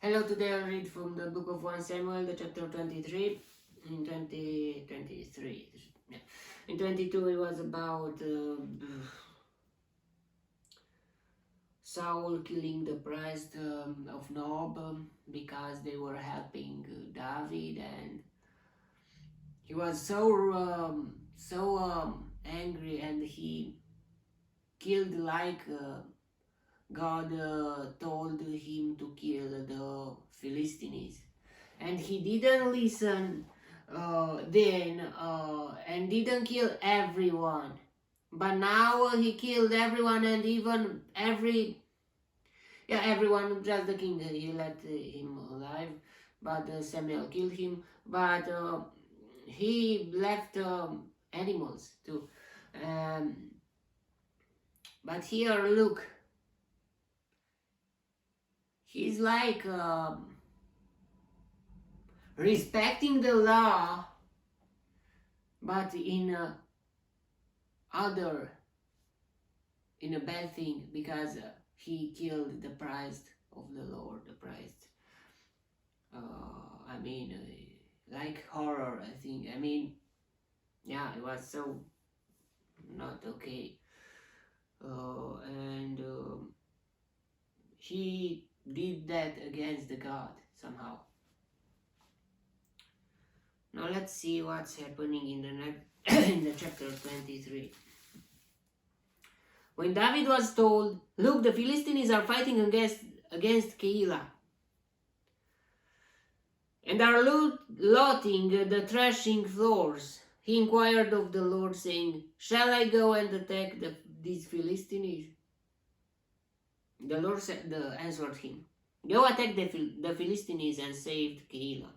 Hello, today I'll read from the book of 1 Samuel, the chapter 23, in 23. Yeah. In 22 it was about Saul killing the priest of Nob because they were helping David, and he was so angry, and he killed like God told him to kill the Philistines, and he didn't listen then and didn't kill everyone. But now he killed everyone, and even everyone, just the king. He let him alive, but Samuel killed him. But he left animals too. Um, but here, look, he's like respecting the law, but other in a bad thing, because he killed the priest of the Lord, the priest. I mean, like horror, I think. I mean, yeah, it was so not okay. And he did that against the God somehow. Now let's see what's happening in the next in the chapter 23. When David was told, "Look, the Philistines are fighting against Keilah, and are looting the threshing floors," he inquired of the Lord, saying, "Shall I go and attack these Philistines?" The Lord answered him, "Go attack the Philistines and save Keilah."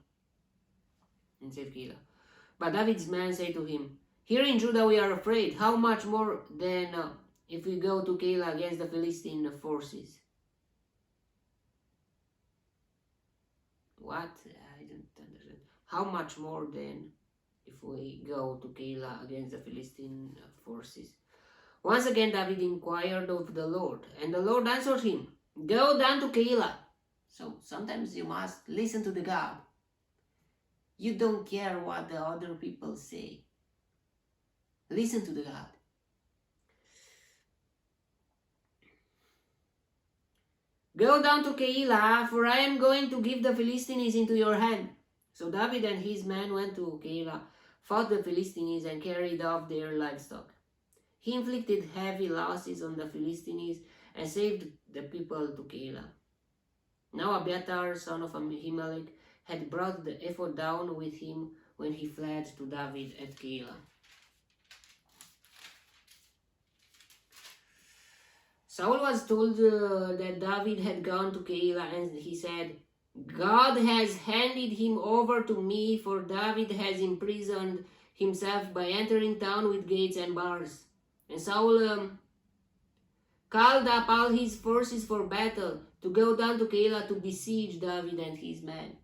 But David's men said to him, "Here in Judah we are afraid. How much more then if we go to Keilah against the Philistine forces?" What? I don't understand. How much more then if we go to Keilah against the Philistine forces? Once again David inquired of the Lord, and the Lord answered him, "Go down to Keilah." So sometimes you must listen to the God. You don't care what the other people say. Listen to the God. "Go down to Keilah, for I am going to give the Philistines into your hand." So David and his men went to Keilah, fought the Philistines, and carried off their livestock. He inflicted heavy losses on the Philistines and saved the people to Keilah. Now Abiathar, son of Ahimelech, had brought the ephod down with him when he fled to David at Keilah. Saul was told that David had gone to Keilah, and he said, "God has handed him over to me, for David has imprisoned himself by entering town with gates and bars." And Saul called up all his forces for battle to go down to Keilah to besiege David and his men.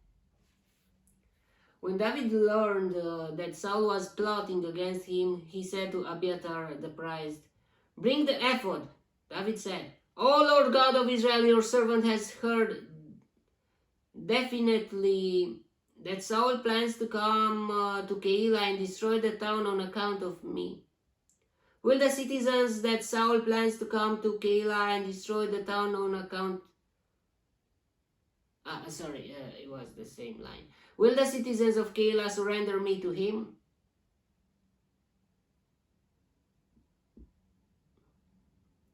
When David learned that Saul was plotting against him, he said to Abiathar the priest, "Bring the ephod." David said, "O Lord God of Israel, your servant has heard definitely that Saul plans to come to Keilah and destroy the town on account of me. Will the citizens that Saul plans to come to Keilah and destroy the town on account..." it was the same line. "Will the citizens of Keilah surrender me to him?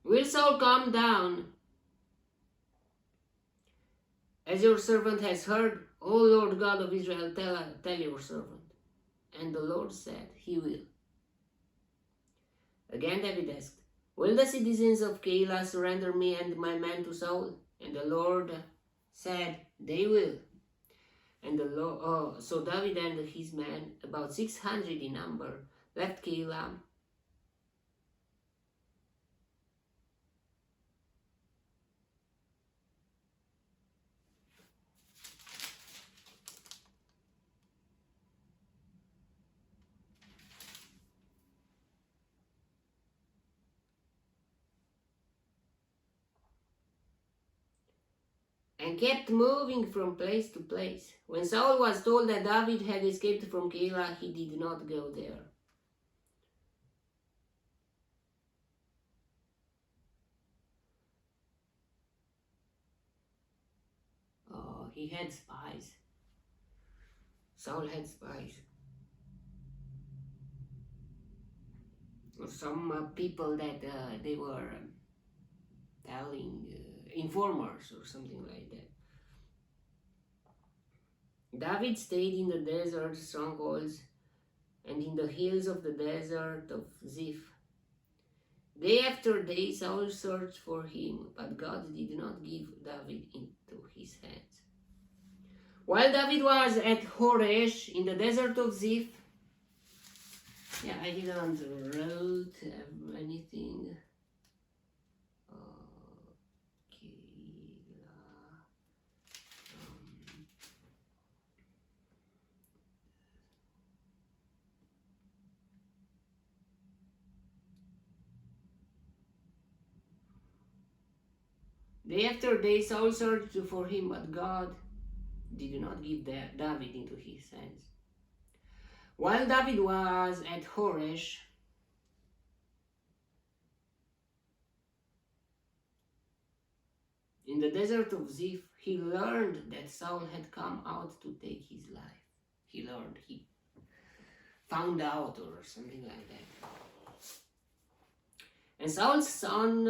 Will Saul come down as your servant has heard? O Lord God of Israel, tell your servant." And the Lord said, "He will." Again David asked, "Will the citizens of Keilah surrender me and my men to Saul?" And the Lord said, "They will." And so David and his men, about 600 in number, left Keilah and kept moving from place to place. When Saul was told that David had escaped from Keilah, he did not go there. He had spies. Saul had spies. Some people that they were telling informers or something like that. David stayed in the desert strongholds and in the hills of the desert of Ziph. Day after day Saul searched for him, but God did not give David into his hands. While David was at Horesh in the desert of Ziph, I didn't wrote anything. Day after day Saul searched for him, but God did not give David into his hands. While David was at Horesh, in the desert of Ziph, he learned that Saul had come out to take his life. He found out or something like that. And Saul's son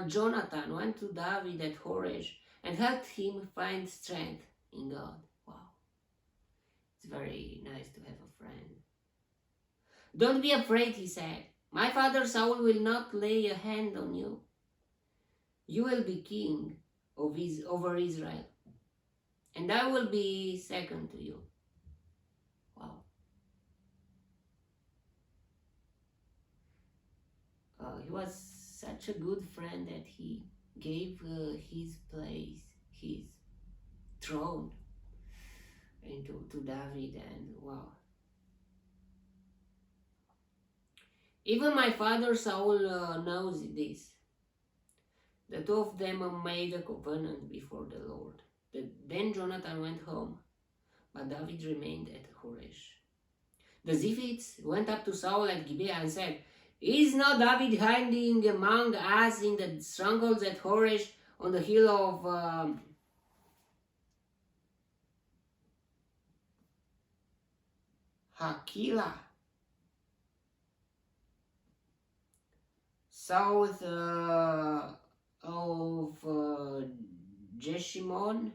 Jonathan went to David at Horesh and helped him find strength in God. Wow. It's very nice to have a friend. Don't be afraid, he said. My father Saul will not lay a hand on you. You will be king over Israel, and I will be second to you. Wow. He was such a good friend that he gave his place, his throne, to David, and wow. Even my father Saul knows this. The two of them made a covenant before the Lord. Then Jonathan went home, but David remained at Horesh. The Ziphites went up to Saul at Gibeah and said, Is not David hiding among us in the strongholds at Horesh on the hill of Hakilah, south of Jeshimon?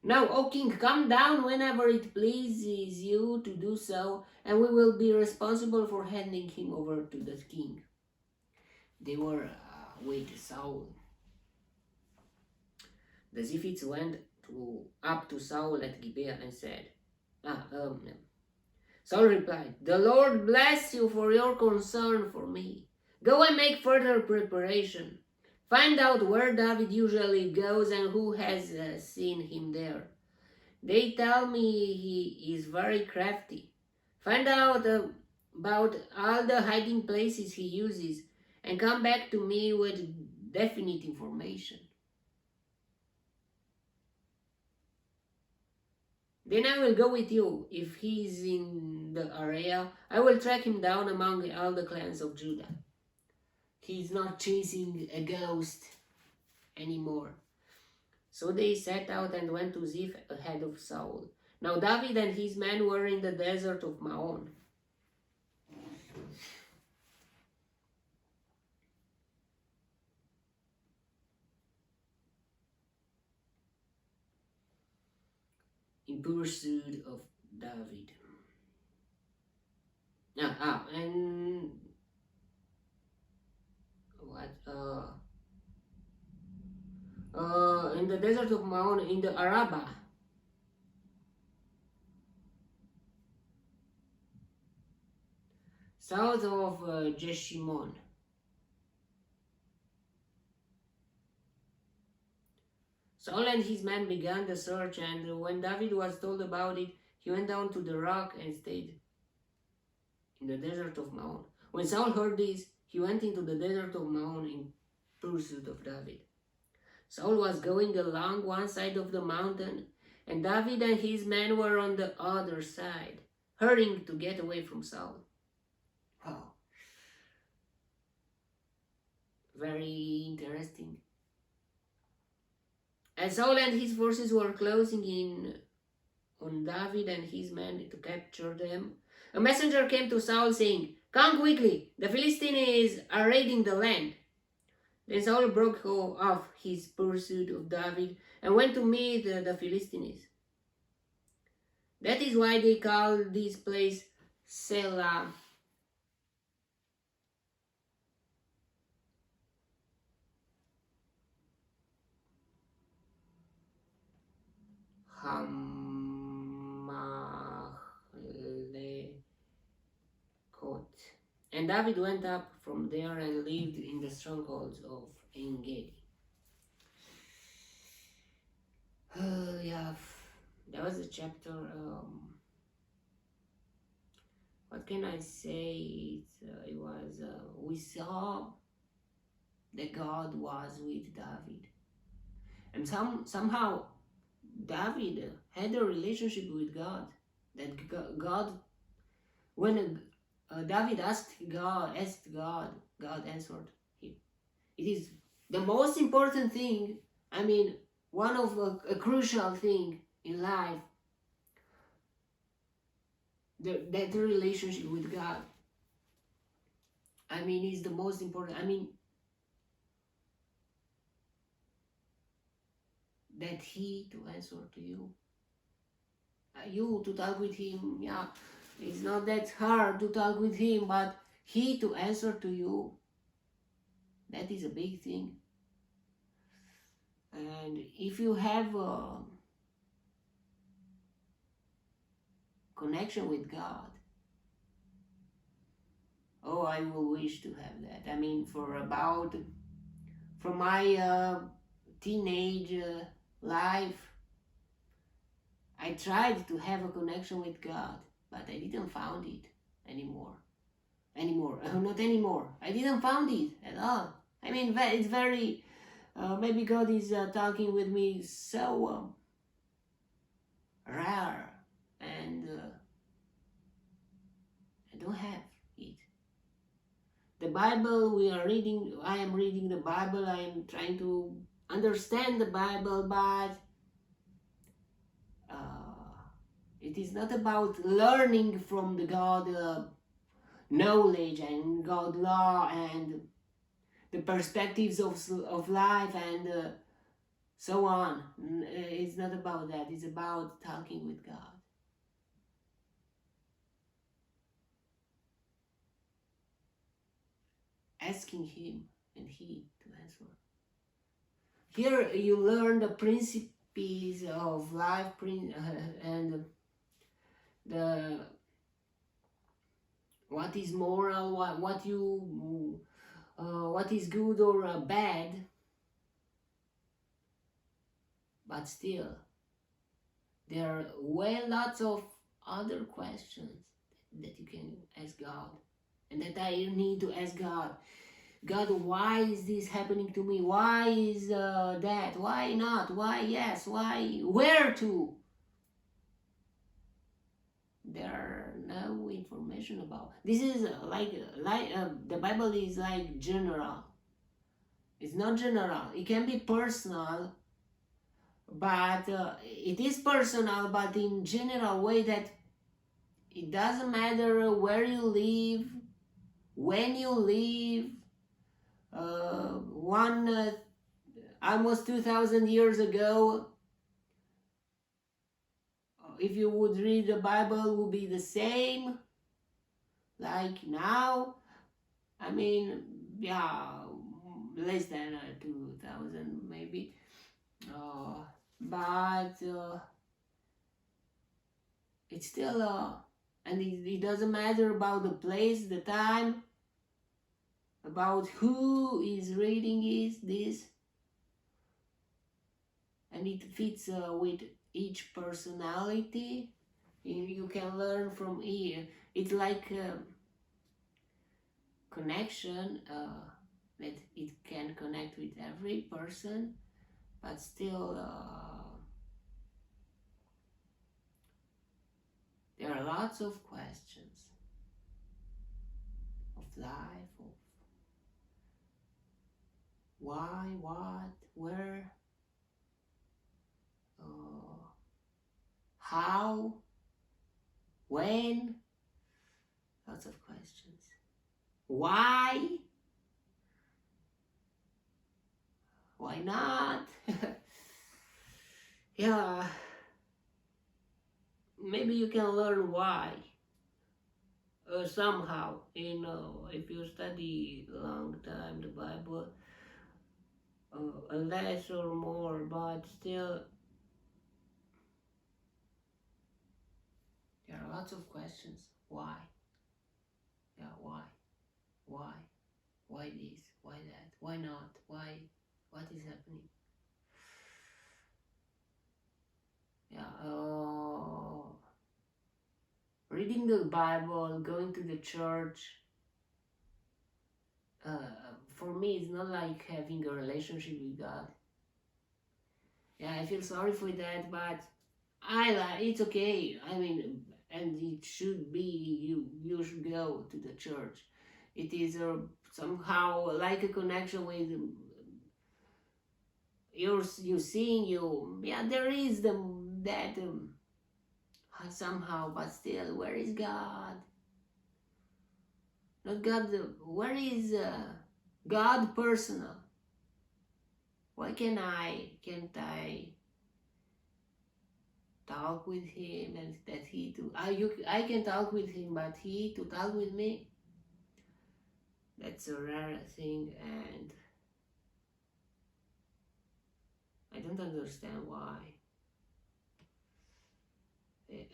Now, O king, come down whenever it pleases you to do so, and we will be responsible for handing him over to the king. They were with Saul. The Ziphites went up to Saul at Gibeah and said, Saul replied, The Lord bless you for your concern for me. Go and make further preparation. Find out where David usually goes and who has seen him there. They tell me he is very crafty. Find out about all the hiding places he uses and come back to me with definite information. Then I will go with you. If he is in the area, I will track him down among all the clans of Judah. He is not chasing a ghost anymore. So they set out and went to Ziph ahead of Saul. Now David and his men were in the desert of Maon. In pursuit of David. And what? In the desert of Maon, in the Arabah. South of Jeshimon. Saul and his men began the search, and when David was told about it, he went down to the rock and stayed in the desert of Maon. When Saul heard this, he went into the desert of Maon in pursuit of David. Saul was going along one side of the mountain, and David and his men were on the other side, hurrying to get away from Saul. Wow. Very interesting. As Saul and his forces were closing in on David and his men to capture them, a messenger came to Saul saying, "Come quickly, the Philistines are raiding the land." Then Saul broke off his pursuit of David and went to meet the Philistines. That is why they call this place Selah. And David went up from there and lived in the strongholds of ENG. Yeah, that was a chapter. What can I say? It was, we saw that God was with David. And somehow David had a relationship with God. That God, when David asked God, God answered him. It is the most important thing. I mean, one of a crucial thing in life. That relationship with God. I mean, is the most important. I mean, that He to answer to you. You to talk with Him, yeah. It's not that hard to talk with Him, but He to answer to you. That is a big thing. And if you have a connection with God, oh, I will wish to have that. I mean, for my teenage life, I tried to have a connection with God, but I didn't found it anymore. Not anymore. I didn't found it at all. I mean, it's very, maybe God is talking with me so rare, and I don't have it. The Bible we are reading, I am reading the Bible, I am trying to understand the Bible, but it is not about learning from the God knowledge and God law and the perspectives of life and so on. It's not about that. It's about talking with God. Asking Him and He to answer. Here you learn the principles of life and the what is moral, what is good or bad, but still there are lots of other questions that you can ask God, and that I need to ask God. God, why is this happening to me? Why is that? Why not? Why yes? Why? Where to? There are no information about. This is like the Bible is like general. It's not general. It can be personal, but it is personal, but in general way that it doesn't matter where you live, when you live. Almost 2,000 years ago, if you would read the Bible, would be the same like now. I mean, yeah, less than 2,000 maybe, but it's still and it doesn't matter about the place, the time, about who is reading this, and it fits with each personality. You can learn from here. It's like connection that it can connect with every person, but still there are lots of questions of life, of why, what, where, how, when, lots of questions. Why? Why not? Yeah, maybe you can learn why somehow. If you study a long time the Bible, less or more, but still there are lots of questions. Why? Yeah, why? Why? Why this? Why that? Why not? Why? What is happening? Yeah, reading the Bible, going to the church, for me, it's not like having a relationship with God. Yeah, I feel sorry for that, but it's okay. I mean, and it should be you should go to the church. It is somehow like a connection with you seeing you. Yeah, there is that somehow, but still, where is God? Not God. Where is God personal? Why can't I talk with him and that he to I can talk with him, but he to talk with me? That's a rare thing, and I don't understand why.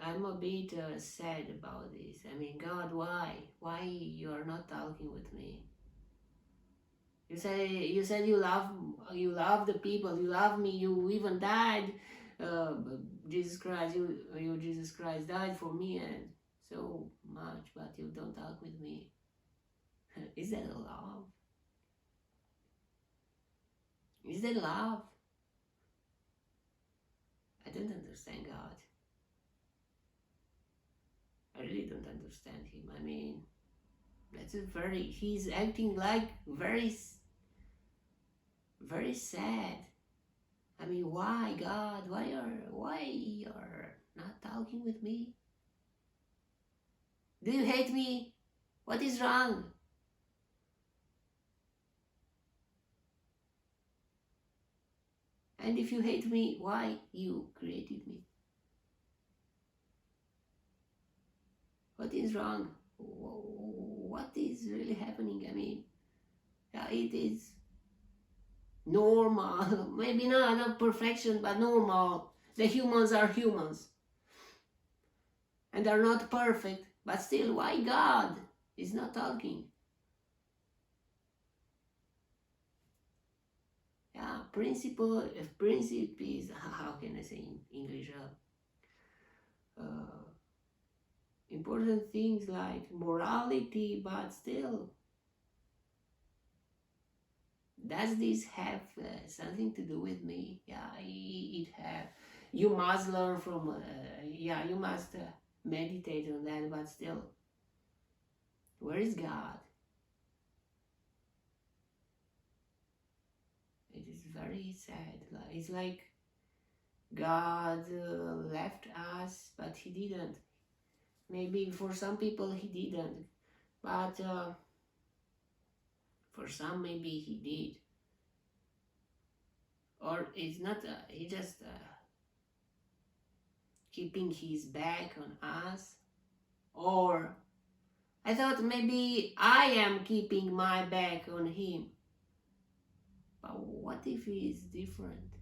I'm a bit sad about this. I mean, God, why? Why you are not talking with me? You said you love the people, you love me, you even died. Jesus Christ, you Jesus Christ died for me and so much, but you don't talk with me. Is that a love? Is that love? I don't understand God. I really don't understand him. I mean, he's acting like very, very sad. I mean, why God? Why you're not talking with me? Do you hate me? What is wrong? And if you hate me, why you created me? What is wrong? What is really happening? I mean, yeah, it is normal. Maybe not perfection, but normal. The humans are humans. And are not perfect. But still, why God is not talking? Yeah, principle is, how can I say in English? Important things like morality, but still, does this have something to do with me? Yeah, it have. You must learn from, yeah, you must meditate on that, but still, where is God? It is very sad. It's like God left us, but he didn't. Maybe for some people he didn't, but for some maybe he did. Or it's not, he just keeping his back on us. Or I thought maybe I am keeping my back on him. But what if he is different?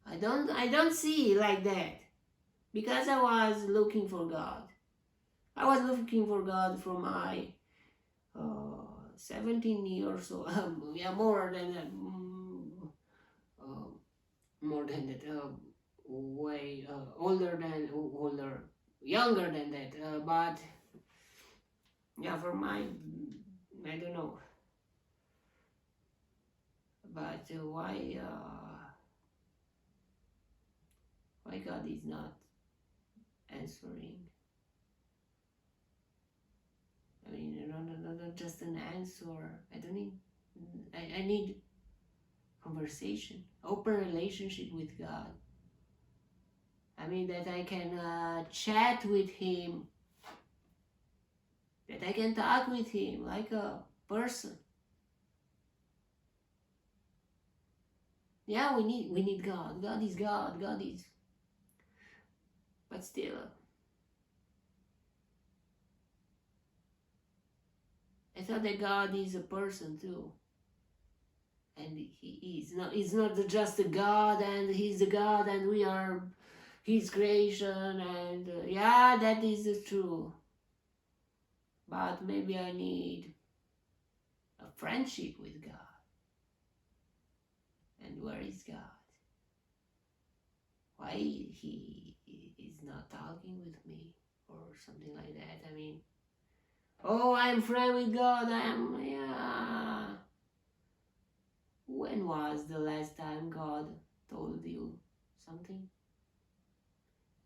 I don't see like that. Because I was looking for God. I was looking for God from my 17 years old. Yeah, more than that. More than that. Way older, younger than that. But yeah, for my, I don't know. But why God is not answering? I mean, not just an answer. I don't need. I need conversation, open relationship with God. I mean, that I can chat with Him, that I can talk with Him like a person. Yeah, we need God. God is God. God is. But still, I thought that God is a person too. And He is not. He's not just a God, and He's the God, and we are His creation. And yeah, that is true. But maybe I need a friendship with God. And where is God? Why He is not talking with me or something like that? I mean, oh, I'm friend with God. Yeah. When was the last time God told you something?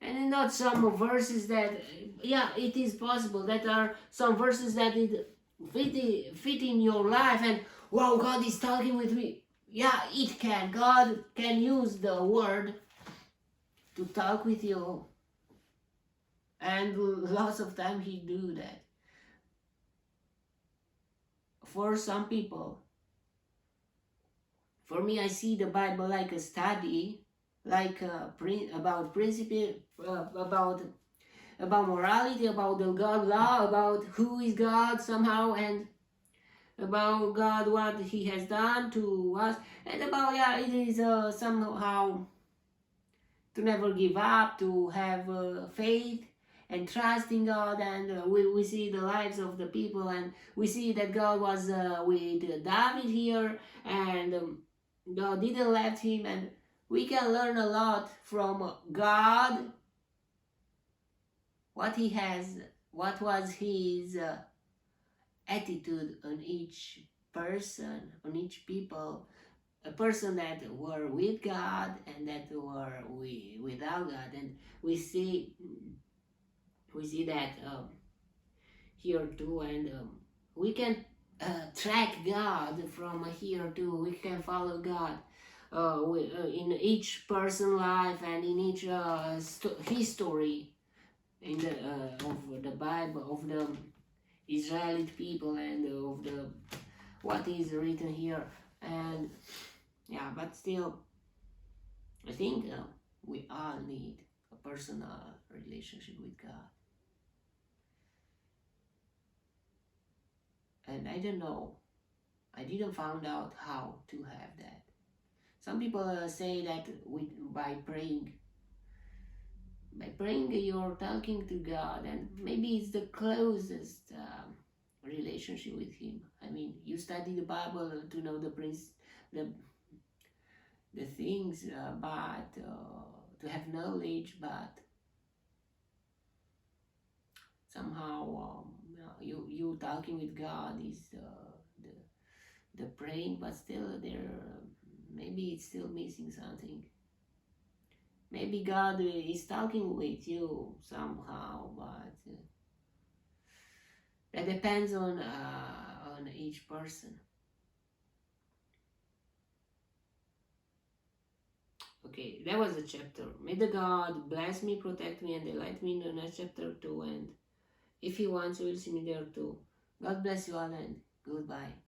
And not some verses that, yeah, it is possible that are some verses that it fit in your life, and wow, God is talking with me. Yeah, it can. God can use the word to talk with you, and lots of time He do that. For some people, for me, I see the Bible like a study, like about principle, about morality, about the God law, about who is God somehow, and about God, what He has done to us, and about, yeah, it is somehow to never give up, to have faith and trust in God. And we see the lives of the people, and we see that God was with David here, and God didn't let him, and we can learn a lot from God, what He has, what was His attitude on each person, on each people, a person that were with God and that were without God. And we see that here too, and we can track God from here too. We can follow God in each person's life and in each history in the of the Bible, of the Israelite people, and of the what is written here. And yeah, but still, I think we all need a personal relationship with God. And I don't know, I didn't find out how to have that. Some people say that by praying you're talking to God, and maybe it's the closest relationship with Him. I mean, you study the Bible to know the things, but to have knowledge, but somehow you talking with God is the praying, but still there maybe it's still missing something. Maybe God is talking with you somehow, but that depends on each person. Okay, that was the chapter. May the God bless me, protect me, and delight me in the next chapter too. And if He wants, you will see me there too. God bless you all, and goodbye.